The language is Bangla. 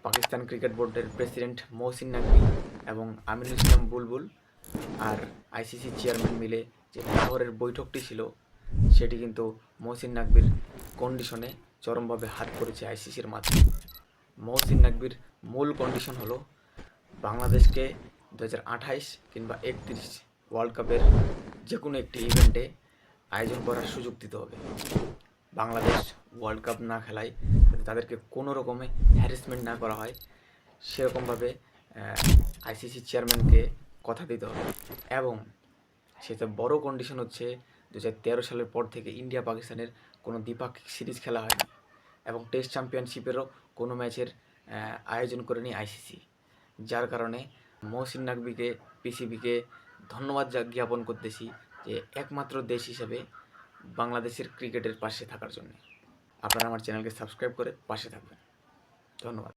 পাকিস্তান ক্রিকেট বোর্ডের প্রেসিডেন্ট মহসিন নাকভি এবং আমিনুল ইসলাম বুলবুল আর আইসিসি চেয়ারম্যান মিলে যে লাহোরের বৈঠকটি ছিল সেটি কিন্তু মহসিন নাকভির কন্ডিশনে চরমভাবে হাত করেছে আইসিসির মাধ্যমে। মহসিন নাকভির মূল কন্ডিশন হলো বাংলাদেশকে 2028 কিংবা 31 ওয়ার্ল্ড কাপের যে কোনো একটি ইভেন্টে আয়োজন করার সুযোগ দিতে হবে। বাংলাদেশ ওয়ার্ল্ড কাপ না খেলায় যাতে তাদেরকে কোনো রকমে হ্যারাসমেন্ট না করা হয় সেরকমভাবে আইসিসি চেয়ারম্যানকে কথা দিতে হবে। এবং সেটা বড় কন্ডিশন হচ্ছে 2013 সালের পর থেকে ইন্ডিয়া পাকিস্তানের কোনো দ্বিপাক্ষিক সিরিজ খেলা হয়নি এবং টেস্ট চ্যাম্পিয়নশিপেরও কোনো ম্যাচের আয়োজন করেনি আইসিসি, যার কারণে মহসিন নাকভিকে পিসিবিকে ধন্যবাদ জ্ঞাপন করতেছি যে একমাত্র দেশ হিসেবে বাংলাদেশের ক্রিকেটের পাশে থাকার জন্য। আপনারা আমার চ্যানেলকে সাবস্ক্রাইব করে পাশে থাকবেন। ধন্যবাদ।